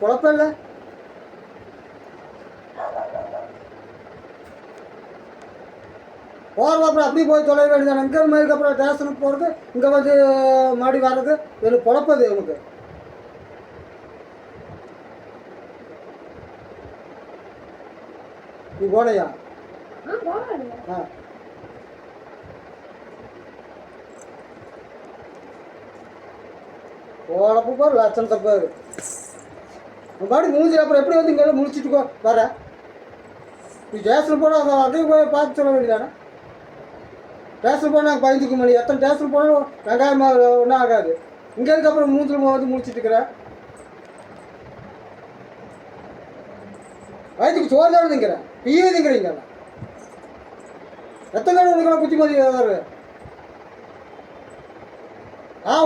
குழப்பம் இல்லை. போகிறோம் அப்புறம் அப்படி போய் தொலை வேண்டியதானே. இங்கே மேலுக்கு அப்புறம் ஸ்டேஷனுக்கு போகிறது, இங்கே வந்து மாடி வர்றது, எனக்கு குழப்பது எனக்கு. நீ போனையா? ஆ போனப்போ பாரு லட்சணத்தை பாரு. பாடி மூஞ்சி அப்புறம் எப்படி வந்து இங்கே முடிச்சுட்டு வர? நீ ஸ்டேஷன் போனால் அதையும் போய் பார்த்து சொல்ல வேண்டியதானே. ஸ்டேஷன் போனால் நாங்கள் பயந்துக்க முடியும். எத்தனை ஸ்டேஷன் போனாலும் வெங்காயம் ஒன்றும் ஆகாது. இங்கே அதுக்கப்புறம் மூஞ்சில் வந்து முடிச்சுட்டு இருக்கிறேன். வயிற்றுக்கு சோறு தானே திங்கிறேன், பியே திங்கிறீங்க. எத்தனை நாள் உனக்கு குத்தி மதி வருது?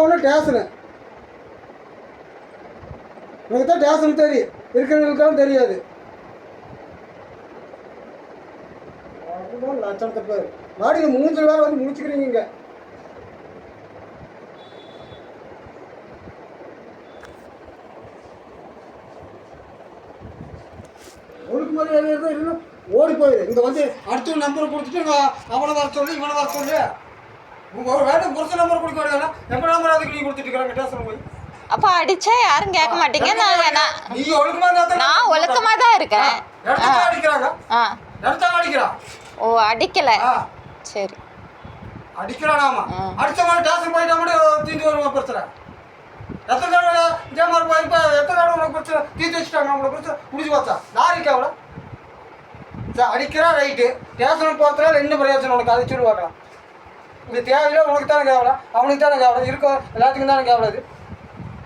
ஒன்றும் ஸ்டேஷனு உனக்கு தான் ஸ்டேஷன் தெரியும், இருக்கிறவங்களுக்காலும் தெரியாது. லட்சணத்தை பேர் மாடி மூஞ்சில் வேறு வந்து முடிச்சுக்கிறீங்க. ஒழுக்கு மாதிரி இல்லைன்னா ஓடி போயிடு. இங்கே வந்து அடுத்த நம்பரை கொடுத்துட்டு அவனை வர சொல்லு, இவனை வர சொல்லு. வேண்டாம் புருஷ நம்பர் கொடுக்க வேண்டியதானே. எப்போ நம்பர் அதுக்கு நீ கொடுத்துட்டு இருக்கிறாங்க ஸ்டேஷன் போய். அப்போ அடிச்சா யாரும் கேட்க மாட்டீங்க. நீ ஒழுக்கமா தான். நான் ஒழுக்கமா தான் இருக்கேன். அடிக்கிறாங்க. அடிக்கிறான். ஓ அடிக்கல. சரி அடிக்கிறானாமா. அடிச்ச மாதிரி ஸ்டேஷன் போயிட்டா மட்டும் தீந்து வருமா பிரச்சனை? எத்தனை தடவை இதே மாதிரி போயிருப்பா? எத்தனை தடவை உனக்கு பிரச்சனை தீர்த்து வச்சுட்டாங்க? நம்மளை பிரச்சனை முடிச்சு பார்த்தா நாரிக்கா அவளை அடிக்கிறா ரைட்டு. ஸ்டேஷனுக்கு போகிறதுனால என்ன பிரயோஜனம் உனக்கு? அதை சொல்லி பார்க்கலாம். இது தேவையில்லை. உனக்கு தானே கேவலை, அவனுக்கு தானே கேவலை, இருக்கோ எல்லாத்துக்கும் தானே கேவலை. இது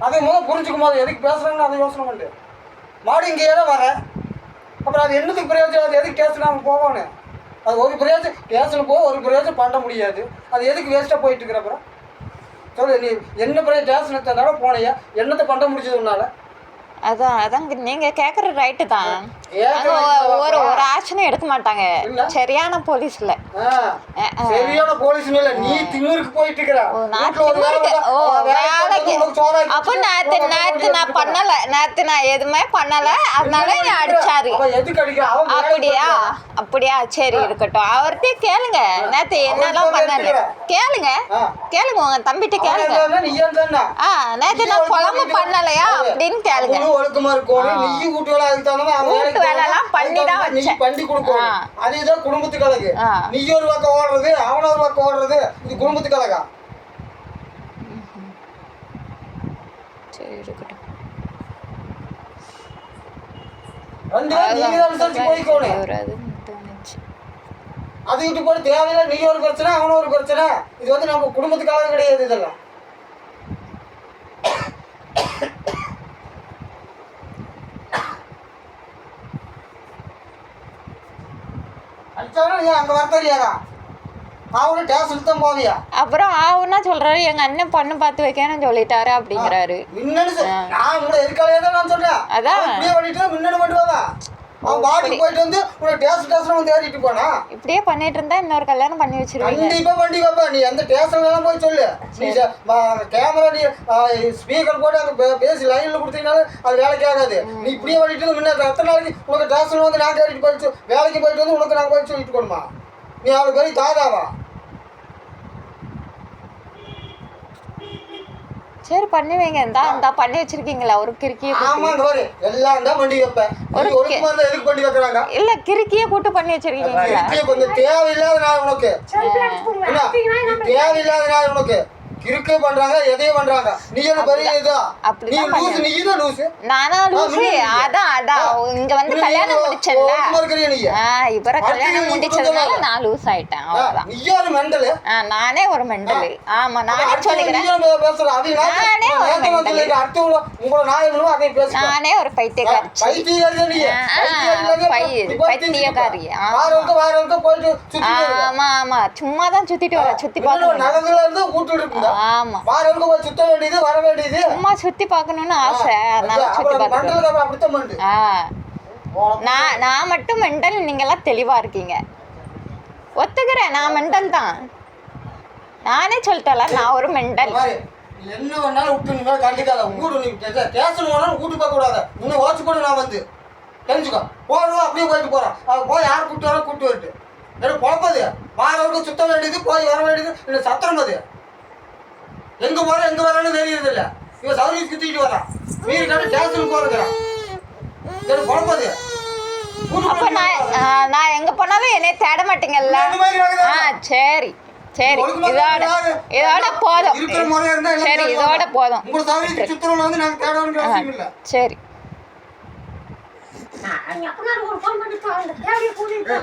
அதே முதல் புரிஞ்சுக்கும் போது எதுக்கு பேசுகிறாங்கன்னு அதை யோசனை பண்ணிட்டு மாடி இங்கேயே தான் வரேன். அப்புறம் அது என்னத்துக்கு பிரயோஜனம்? அது எதுக்கு ஸ்டேஷன் அவன் போவானு? அது ஒரு பிரயோஜனம் ஸ்டேஷனுக்கு போக ஒரு பிரயோஜனம் பண்ண முடியாது. அது எதுக்கு வேஸ்ட்டாக போயிட்டு இருக்கிற? அப்புறம் சொல்லு, நீ என்ன பிரயோஜனம்? ஸ்டேஷன் தடவை போனையா, என்னத்தை பண்ண முடிச்சது உன்னால? அதாங்க நீங்க கேக்குற ரைட்டு தான். ஒரு ஒரு ஆக்ஷனும் எடுக்க மாட்டாங்க. சரியான போலீஸ்ல சரியான போலீஸ் இல்ல. நீ திமிருக்கு போயிட்டு இருக்கற. அப்ப நேத்து நான் பண்ணல. நேத்து நான் எதுவுமே பண்ணல. அதனால நீ அடிச்சாரு. அப்படியா சரி இருக்கட்டும். அவர்கிட்ட கேளுங்க. நேத்து என்னெல்லாம் பண்ணல கேளுங்க. உங்க தம்பிட்ட கேளுங்க. நேத்து நான் குழம்பு பண்ணலையா அப்படின்னு கேளுங்க. ஒழுக்கமா இருக்கணும். நீ வீட்டு வேலை அதுக்கு தகுந்த வீட்டு வேலை எல்லாம் பண்ணி தான் வச்சேன். பண்ணி கொடுக்கணும். அதுதான் குடும்பத்துக்கு அழகு. நீ ஒரு பக்கம் ஓடுறது, அவன ஒரு பக்கம் ஓடுறது, இது குடும்பத்துக்கு அழகா? சரி இருக்கட்டும். அது விட்டு போய் தேவையில்லை. நீ ஒரு பிரச்சனை, அவன ஒரு பிரச்சனை. இது வந்து நம்ம குடும்பத்துக்கு அழகு கிடையாது. இதெல்லாம் அங்க வரத்தறியாதா? அவனு டேஷன் தான் போவியா? அப்புறம் ஆவுன்னா சொல்றாரு எங்க அண்ணன் பொண்ணு பார்த்து வைக்கணும்னு சொல்லிட்டாரு அப்படிங்கிறாரு. நான் உங்களை எதுக்காக தான் நான் சொல்றேன். அதான் இப்படியே பண்ணிட்டு முன்னாடி பண்ணுவாங்க. அவன் வாடிக்கு போயிட்டு வந்து உன டேஷன் வந்து ஏறிட்டு போனா இப்படியே பண்ணிட்டு இருந்தா இன்னொரு கல்யாணம் பண்ணி வச்சிருவீங்க. கண்டிப்பா பண்ணி வைப்பா. நீ அந்த ஸ்டேஷன்ல எல்லாம் போய் சொல்லு. நீ கேமரா நீ ஸ்பீக்கர் போட்டு அங்க பேசி லைன்ல கொடுத்தீங்கனாலும் அது வேலைக்கு ஆகாது. நீ இப்படியே பண்ணிட்டு முன்ன எத்தனை நாளைக்கு உனக்கு ஸ்டேஷன்ல வந்து நாங்க ஏறிட்டு போயிட்டு வேலைக்கு போயிட்டு வந்து உனக்கு நாங்க போய் சொல்லிட்டு போகணுமா? நீ அவளுக்கு பெரிய தாதாவா? சரி பண்ணி வைங்க. இந்த பண்ணி வச்சிருக்கீங்களா ஒரு கிறுக்கிய? ஆமாங்க பாரு எல்லாம் தான் பண்ணி வைப்பேன். எதுக்கு பண்ணி வைக்கிறாங்க? இல்ல கிறுக்கிய கூட்டு பண்ணி வச்சிருக்கீங்களா? கொஞ்சம் தேவையில்லாத நான் உனக்கு தேவையில்லாத நான் உனக்கு கிறுக்கு பண்றாங்க, எதையும் பண்றாங்க. நீ என்ன பெரிய இதா? நீ லூசு. நீ தான் லூசு. நானா லூசு? அதான் இங்க வந்து கல்யாணம் முடிச்சல. இவர கல்யாணம் முடிச்சதுனால நான் லூஸ் ஆயிட்டேன். அவ்வளவுதான். நீ யாரு மெண்டல்? நானே ஒரு மெண்டல். ஆமா நானே சொல்லிக்கிறேன். நானே ஒரு மெண்டல். அடுத்தவங்க உங்கள நாயனோ அதை பேசு. நானே ஒரு பைத்தியக்காரி. பைத்தியக்காரி நீ. பைத்தியக்காரி. வாரங்க போயிட்டு சுத்தி. ஆமா சும்மா தான் சுத்திட்டு வர. சுத்தி பார்க்கணும். நகத்துல இருந்து கூட்டி இருக்குங்க. ஆமா வாரங்க போய் சுத்த வேண்டியது வர வேண்டியது. சும்மா சுத்தி பார்க்கணும்னு ஆசை. அதனால சுத்தி பார்க்கணும். நான் மட்டும் மெண்டல். நீங்க எல்லாம் தெளிவா இருக்கீங்க. ஒத்துக்கிறேன் நான் மெண்டல் தான். நானே சொல்லிட்டல நான் ஒரு மெண்டல். என்ன வேணாலும் விட்டு நீ மேலே கண்டிக்காத வீடு நீ ஸ்டேஷன் வேணாலும் வீட்டு பார்க்க கூடாது இன்னும் ஓச்சு கூட நான் வந்து தெரிஞ்சுக்கோ போகிறோம் அப்படியே போயிட்டு போகிறோம் அவள் போய் யார் கூப்பிட்டு வரோ கூப்பிட்டு வரட்டு எனக்கு குழப்பது வாரவருக்கு சுத்த வேண்டியது போய் வர வேண்டியது இல்லை சத்திரம் அது எங்கே போகிறோம் எங்கே வரான்னு தெரியறது இல்லை இவன் சௌரியத்துக்கு தூக்கிட்டு வரான் மீறி கண்டு ஸ்டேஷனுக்கு போகிறேன் எனக்கு குழப்பது அப்ப நான் எங்க போனாலும் என்னைய தேட மாட்டீங்கல்ல சரி சரி இதோட போதும் இருக்கிற முறையா இருந்தா சரி இதோட போதும் உங்க சௌரியத்துக்கு சுத்தரவுல வந்து நாங்க தேட வேண்டிய அவசியம் இல்லை சரி அப்ப நான் ஒரு ஃபோன் பண்ணி தேடி கூட்டிட்டு